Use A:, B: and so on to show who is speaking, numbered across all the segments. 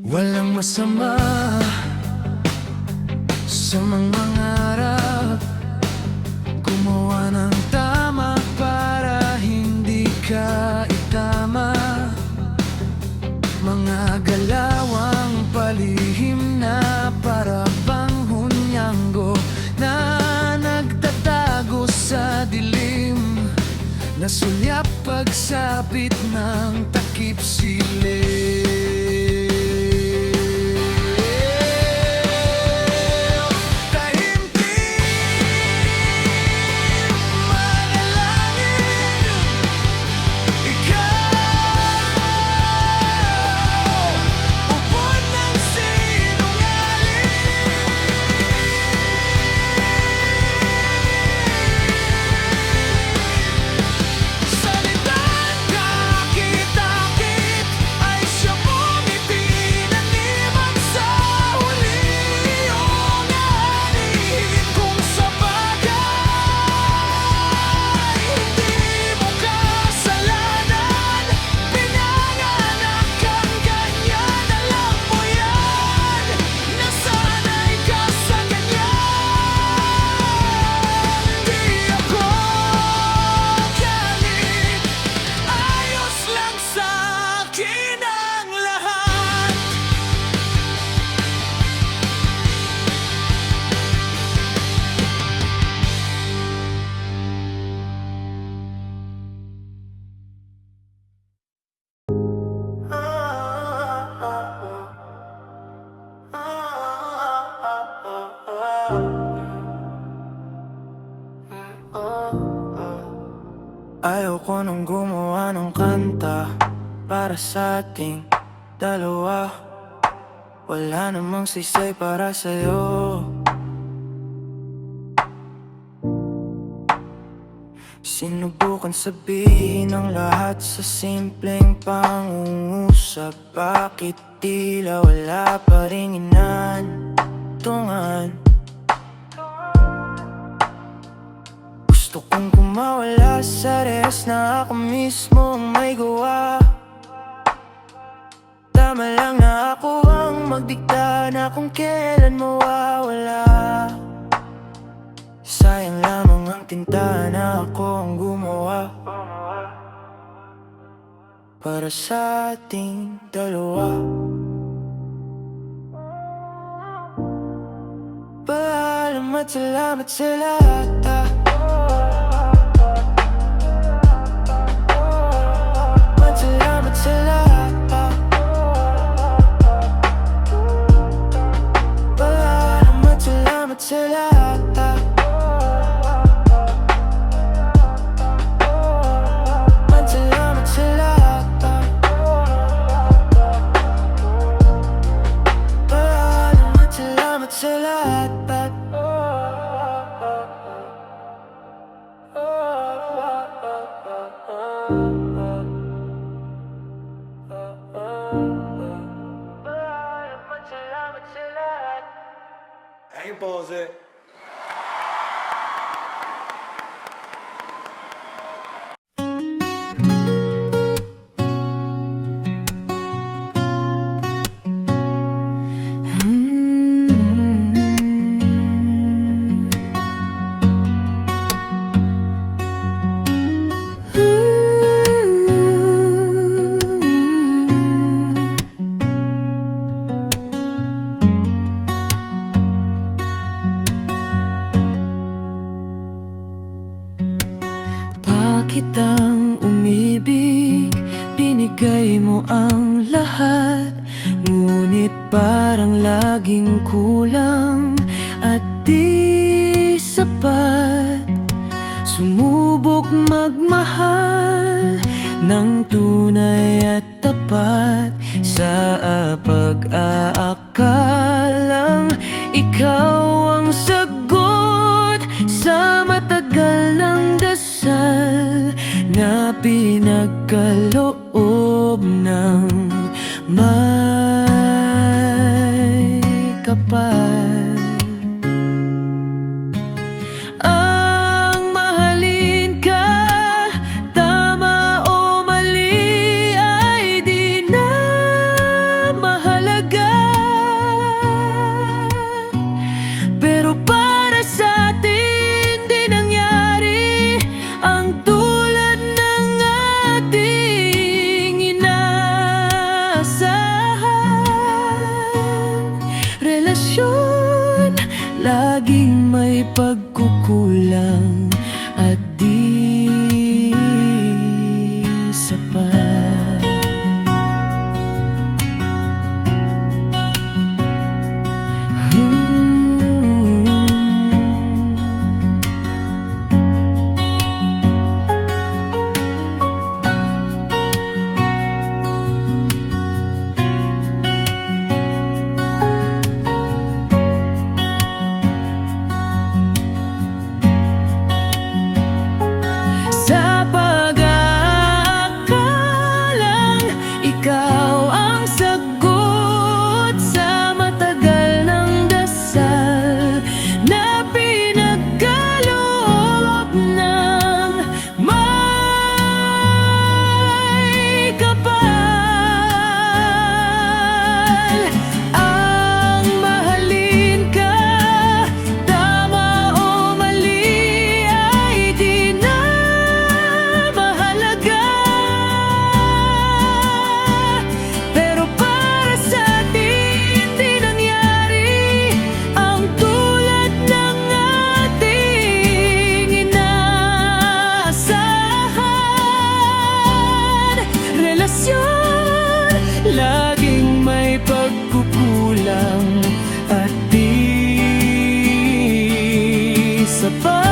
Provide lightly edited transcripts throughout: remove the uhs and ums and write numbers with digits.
A: Walang masama sa mga mangarap, gumawa ng tama para hindi ka itama. Mga galawang palihim na para bang hunyanggo na nagtatago sa dilim, nasulyap pagsapit ng takip silim.
B: Ayoko nang gumawa ng kanta para sa ating dalawa. Wala namang sisay para sa'yo. Sinubukan sabihin ang lahat sa simpleng pangungusap. Bakit tila wala pa ring inantungan? Gusto kong kumawala sa rehas na ako mismo ang may gawa. Tama lang na ako ang magdikta na kung kailan mawawala. Sayang lamang ang tinta na ako ang gumawa para sa ating dalawa. Paalam at salamat sa lahat. Salamat sa lahat. Paalam at salamat sa lahat. Salamat sa lahat. Paalam at salamat sa lahat.
C: Ayun pose.
B: Kitang umibig, binigay mo ang lahat. Ngunit parang laging kulang at di sapat. Sumubok magmahal ng tunay at tapat sa pag-aakalang ikaw ang sagot sa matagal ng dasal na pinagkaloob ng may kapal. Ang mahalin ka, pagkukulang at di sapat. Sa pag-aakalang ikaw ang sagot sa matagal ng dasal na pinagkaloob ng may kapal. Ang mahalin ka, tama o mali, ay di na mahalaga. Pero para sa atin di nangyari ang tulad ng ating inaasahan. Relasyon laging may pagkukulang at di sapat.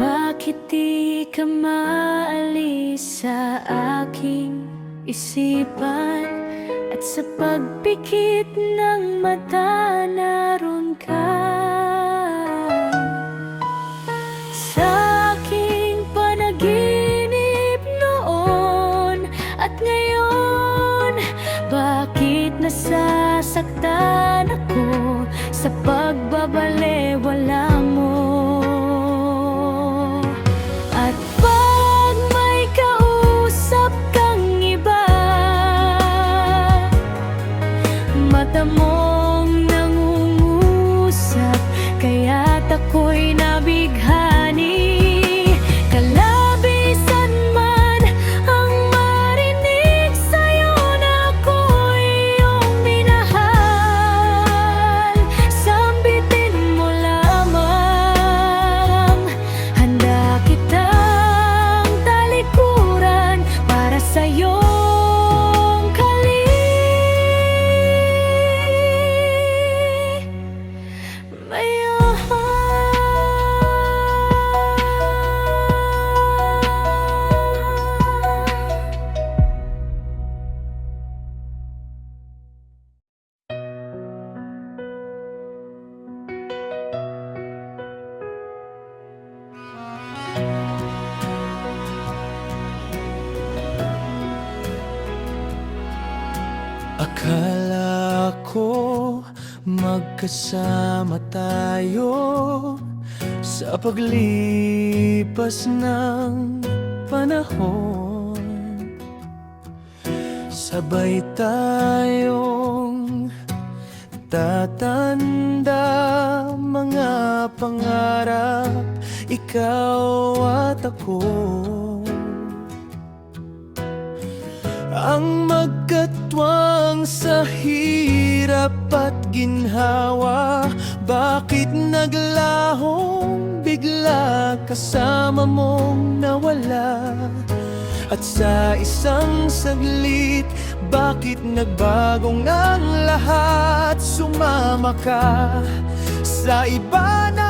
B: Bakit di ka maalis sa aking isipan? At sa pagpikit ng mata naroon ka. Sa aking panaginip noon at ngayon, bakit nasasaktan ako sa pagbabalewala mo? At pag may kausap kang iba, mata mong nangungusap, kaya't ako'y nabighani. Kalabisan man ang marinig sa'yo na ako'y iyong minahal, sambitin mo lamang. Handa kitang talikuran para sa'yong
A: Akala ko magkasama tayo sa paglipas ng panahon. Sabay tayong tatanda, mga pangarap, ikaw at ako. Ang magkatwang sa hirap at ginhawa, bakit naglahong bigla kasama mong nawala? At sa isang saglit, bakit nagbagong ang lahat? Sumama ka sa iba na